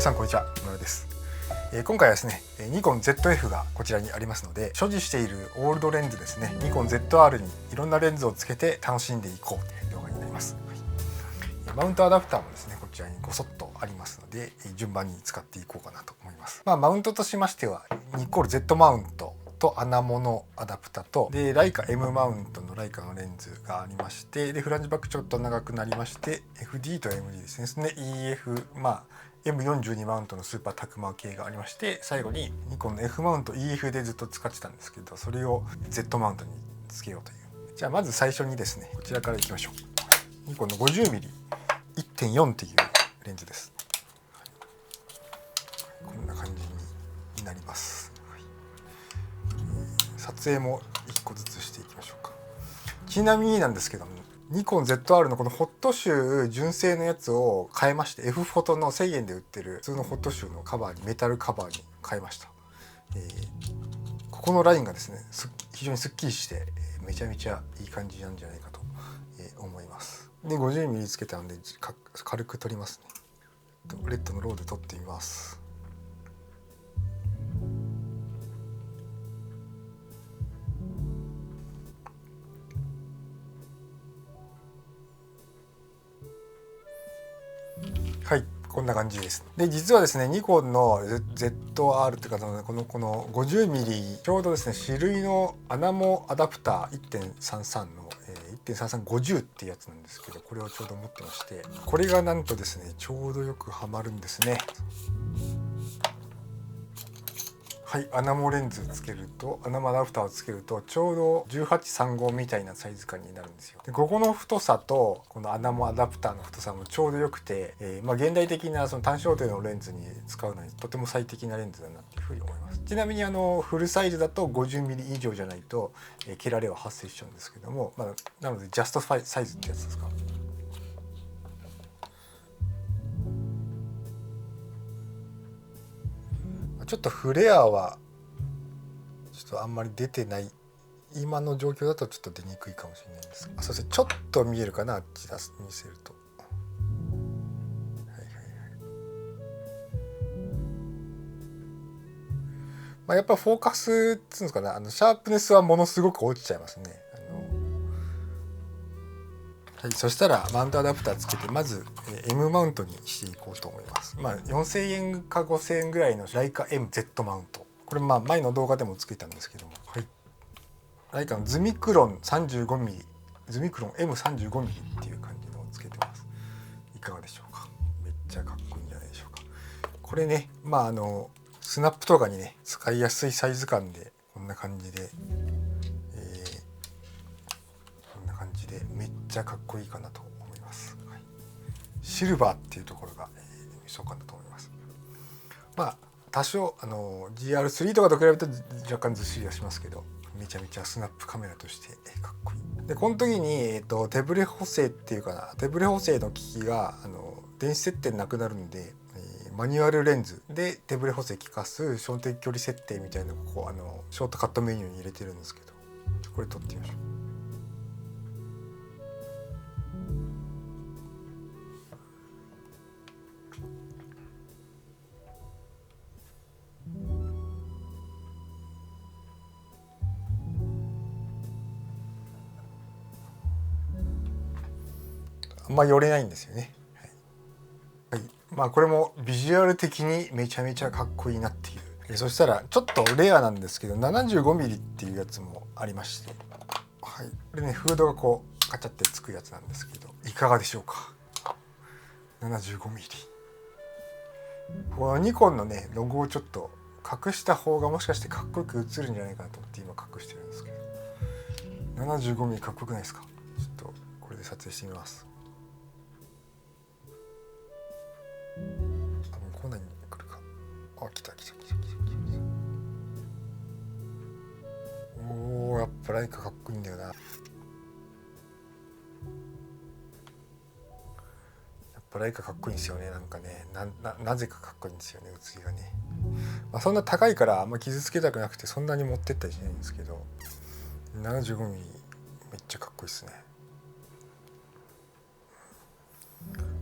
さんこんにちは、野村です。今回はですね、ニコン ZF がこちらにありますので、所持しているオールドレンズですね、ニコン ZR にいろんなレンズをつけて楽しんでいこうという動画になります。マウントアダプターもですね、こちらにごそっとありますので、順番に使っていこうかなと思います。マウントとしましては、ニコール Z マウントとアナモのアダプタと、でライカ M マウントのライカのレンズがありまして、でフランジバックちょっと長くなりまして、FD と MD ですね。EF、M42 マウントのスーパータクマ系がありまして、最後にニコンの F マウント EF でずっと使ってたんですけど、それを Z マウントにつけようという。じゃあまず最初にですね、こちらからいきましょう。ニコンの 50mm1.4 っていうレンズです。こんな感じになります。撮影も1個ずつしていきましょうか。ちなみになんですけども、ニコン ZR のこのホットシュー純正のやつを変えまして、 F フォトの1000円で売ってる普通のホットシューのカバーにメタルカバーに変えました。ここのラインがですね非常にすっきりしてめちゃめちゃいい感じなんじゃないかと思います。で 50mm つけたので軽く撮りますね。レッドのローで撮ってみます。はい、こんな感じです。で実はですね、ニコンの ZR っていうかこの 50mm ちょうどですね、種類のアナモアダプター 1.33 の 1.3350 っていうやつなんですけど、これをちょうど持ってまして、これがなんとですねちょうどよくはまるんですね。はい、アナモレンズつけると、アナモアダプターをつけるとちょうど1835みたいなサイズ感になるんですよ。でここの太さとこのアナモアダプターの太さもちょうどよくて、現代的なその単焦点のレンズに使うのにとても最適なレンズだなというふうに思います。ちなみにフルサイズだと 50mm 以上じゃないと、切られは発生しちゃうんですけども、なのでジャストサイズってやつですか。ちょっとフレアはちょっとあんまり出てない、今の状況だとちょっと出にくいかもしれないんですが、そうですね、ちょっと見えるかな、あっち見せると。やっぱフォーカスっつうんですかね、シャープネスはものすごく落ちちゃいますね。はい、そしたらマウントアダプターつけて、まず M マウントにしていこうと思います。4000円か5000円ぐらいのライカ MZ マウント、これ前の動画でもつけたんですけども、はい、ライカのズミクロン 35mm、 ズミクロン M35mm っていう感じのをつけてます。いかがでしょうか。めっちゃかっこいいんじゃないでしょうか。これね、スナップとかにね使いやすいサイズ感で、こんな感じで、めっちゃかっこいいかなと思います。はい、シルバーっていうところが、ミソかなと思います。多少GR3 とかと比べると若干ずっしりはしますけど、めちゃめちゃスナップカメラとしてかっこいい。でこの時に、手ブレ補正っていうかな、手ブレ補正の機器が電子接点なくなるんで、マニュアルレンズで手ブレ補正効かす焦点距離設定みたいなのをショートカットメニューに入れてるんですけど、これ撮ってみましょう。あんま寄れないんですよね。はい、これもビジュアル的にめちゃめちゃかっこいいなっていう。そしたらちょっとレアなんですけど 75mm っていうやつもありまして、はい、これねフードがこうカチャってつくやつなんですけど、いかがでしょうか。 75mm、 このニコンのねロゴをちょっと隠した方がもしかしてかっこよく映るんじゃないかなと思って今隠してるんですけど、 75mm かっこよくないですか。ちょっとこれで撮影してみます。こんなに来るか。来た。おー、やっぱライカかっこいいんだよな。やっぱライカかっこいいんですよね。なんかね、なぜかかっこいいんですよね、写りがね。そんな高いからあんま傷つけたくなくてそんなに持ってったりしないんですけど、 75mm めっちゃかっこいいですね。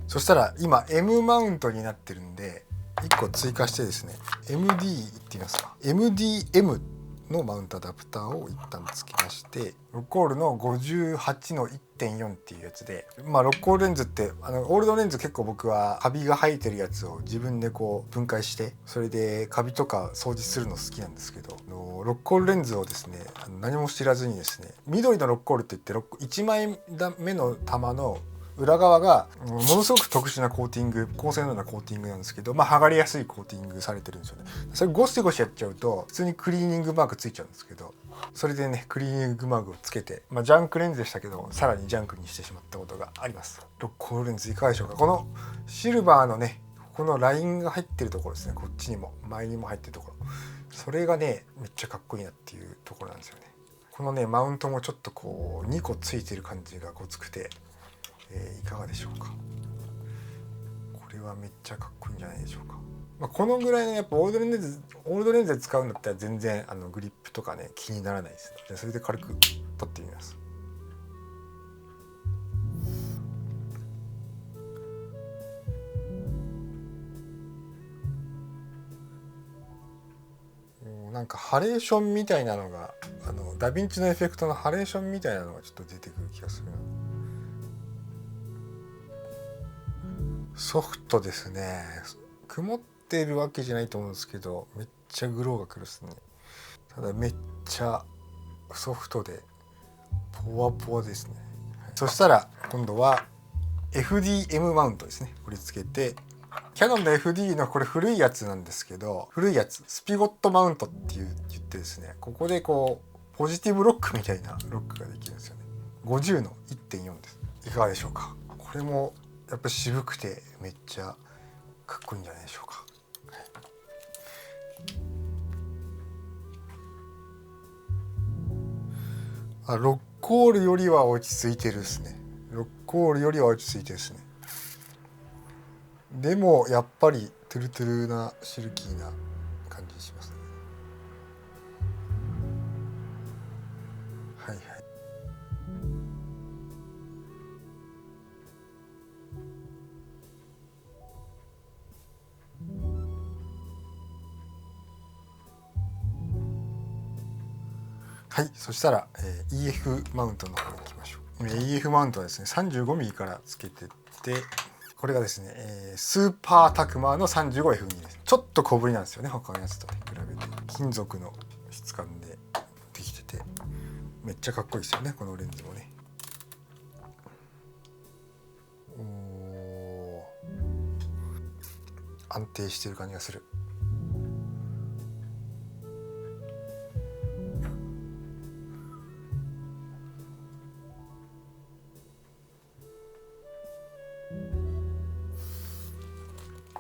そしたら今 M マウントになってるんで、1個追加してですね MD いってみますか。 MDM のマウントアダプターを一旦つけまして、ロックオールの58の 1.4 っていうやつで、ロックオールレンズってオールドレンズ結構僕はカビが生えてるやつを自分でこう分解して、それでカビとか掃除するの好きなんですけど、ロックオールレンズをですね何も知らずにですね、緑のロックオールって言って1枚目の玉の裏側がものすごく特殊なコーティング、高性能なコーティングなんですけど、剥がれやすいコーティングされてるんですよね。それゴシゴシやっちゃうと普通にクリーニングマークついちゃうんですけど、それでねクリーニングマークをつけて、ジャンクレンズでしたけどさらにジャンクにしてしまったことがあります。ロックオールレンズいかがでしょうか。このシルバーのねこのラインが入ってるところですね、こっちにも前にも入ってるところ、それがねめっちゃかっこいいなっていうところなんですよね。このねマウントもちょっとこう2個ついてる感じがごつくて、いかがでしょうか。これはめっちゃかっこいいんじゃないでしょうか。このぐらいのやっぱオールドレンズで使うんだったら全然グリップとかね気にならないです。それで軽く取ってみます。なんかハレーションみたいなのがダヴィンチのエフェクトのハレーションみたいなのがちょっと出てくる気がするな。ソフトですね。曇ってるわけじゃないと思うんですけど、めっちゃグローがくるっすね。ただめっちゃソフトでポワポワですね。そしたら今度は FDM マウントですね。これつけて、キヤノンの FD のこれ古いやつなんですけど、古いやつスピゴットマウントって言ってですね、ここでこうポジティブロックみたいなロックができるんですよね。50の 1.4 です。いかがでしょうか。これもやっぱ渋くてめっちゃかっこいいんじゃないでしょうか。ロックオールよりは落ち着いてるですね。ロックオールよりは落ち着いてるですね。でもやっぱりトゥルトゥルなシルキーな感じしますね。はいはい。はい、そしたら、EF マウントの方に行きましょう。EF マウントはですね 35mm からつけてって、これがですね、スーパータクマーの 35F2 です。ちょっと小ぶりなんですよね、他のやつと比べて。金属の質感でできててめっちゃかっこいいですよね、このレンズもね。安定してる感じがする。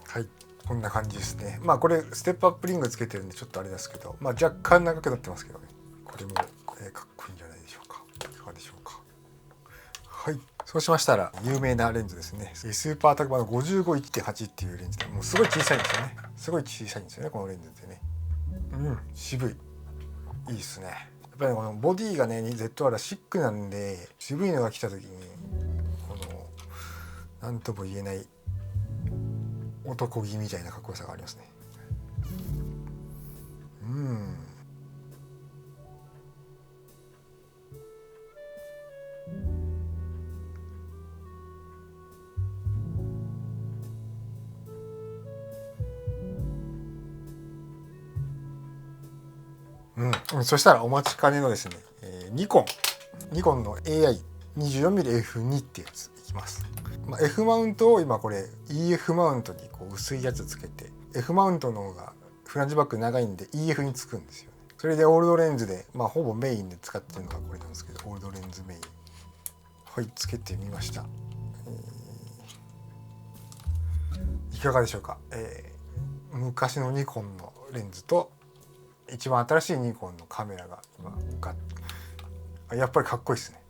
はい、こんな感じですね。これステップアップリングつけてるんでちょっとあれですけど、若干長くなってますけどね。これも、かっこいいんじゃないでしょうか。いかがでしょうか。はい、そうしましたら有名なレンズですね。スーパータクマの 55-1.8 っていうレンズで、もうすごい小さいんですよね。すごい小さいんですよね、このレンズってね。渋い。いいですね。やっぱりこのボディがね ZR はシックなんで、渋いのが来た時にこの何とも言えない男気みたいなかっこよさがありますね。そしたらお待ちかねのですね、ニコンの AI24mmF2 ってやついきます。F マウントを今これ EF マウントにこう薄いやつつけて、 F マウントの方がフランジバック長いんで EF につくんですよね。それでオールドレンズでほぼメインで使ってるのがこれなんですけど、オールドレンズメイン、はい、つけてみました。いかがでしょうか。昔のニコンのレンズと一番新しいニコンのカメラが今やっぱりかっこいいですね。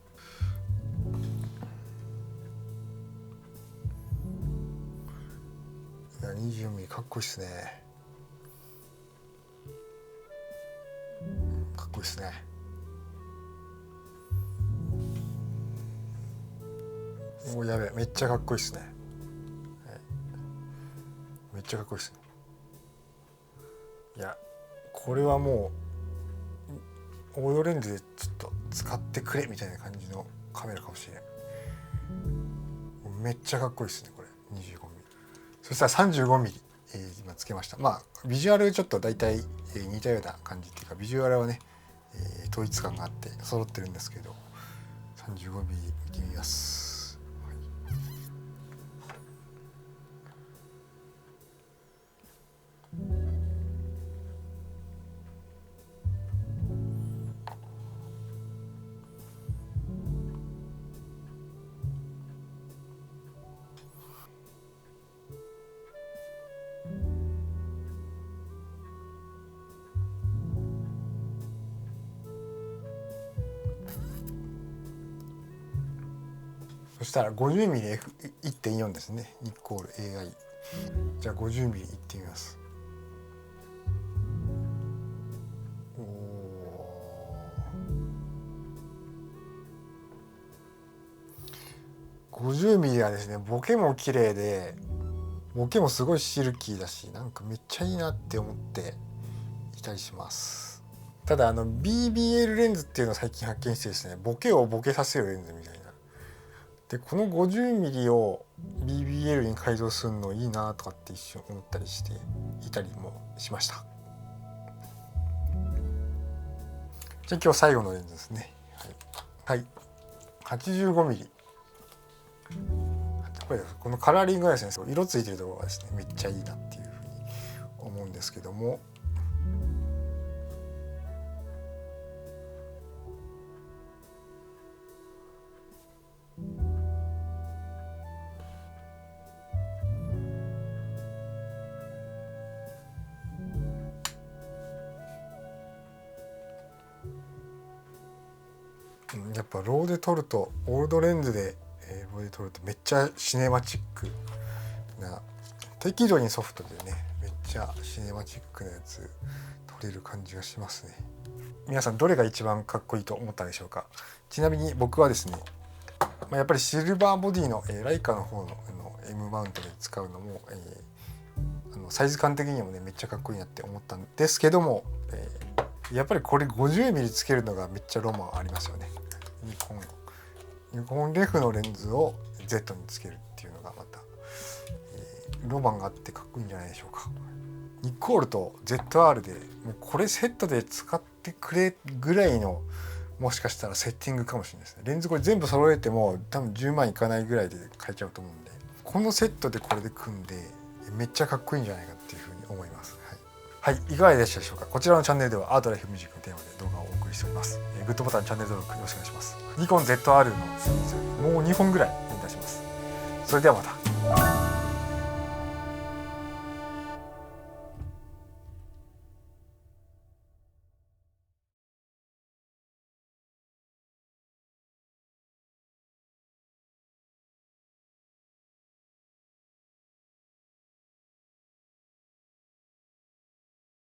いや 24mm かっこいいですね。かっこいいですね。やべえ、めっちゃかっこいいですね。めっちゃかっこいいですね。いやこれはもうオードレンズでちょっと使ってくれみたいな感じのカメラかもしれない。めっちゃかっこいいですねこれ。25ミリ、そしたら35ミリ、今つけました。まあビジュアルちょっと大体、似たような感じっていうか、ビジュアルはね、統一感があって揃ってるんですけど、35ミリ見てみます。そしたら 50mm f1.4 ですね。ニコール AI。じゃあ 50mm いってみます。おー、50mm はですね、ボケも綺麗で、ボケもすごいシルキーだし、なんかめっちゃいいなって思っていたりします。ただBBL レンズっていうのを最近発見してですね、ボケをボケさせるレンズみたいな。でこの 50mm を BBL に改造するのいいなとかって一瞬思ったりしていたりもしました。じゃあ今日最後のレンズですね。はい、85mm。このカラーリングがですね、色ついてるところがですねめっちゃいいなっていうふうに思うんですけども、やっぱローで撮ると、オールドレンズでローで撮るとめっちゃシネマチックな、適度にソフトでねめっちゃシネマチックなやつ撮れる感じがしますね。皆さんどれが一番かっこいいと思ったでしょうか。ちなみに僕はですね、やっぱりシルバーボディのライカの方のM マウントで使うのも、サイズ感的にもねめっちゃかっこいいなって思ったんですけども、やっぱりこれ 50mm つけるのがめっちゃロマンありますよね。ニコンレフのレンズを Z につけるっていうのがまた、ロマンがあってかっこいいんじゃないでしょうか。ニコールと ZR でもうこれセットで使ってくれぐらいの、もしかしたらセッティングかもしれないですね。レンズこれ全部揃えても多分10万いかないぐらいで買えちゃうと思うんで、このセットでこれで組んでめっちゃかっこいいんじゃないかっていうふうに思います。はい、いかがでしたでしょうか。こちらのチャンネルではアートライフミュージックのテーマで動画をお送りしております。グッドボタン、チャンネル登録よろしくお願いします。ニコン ZR のシリーズもう2本ぐらい出します。それではまた。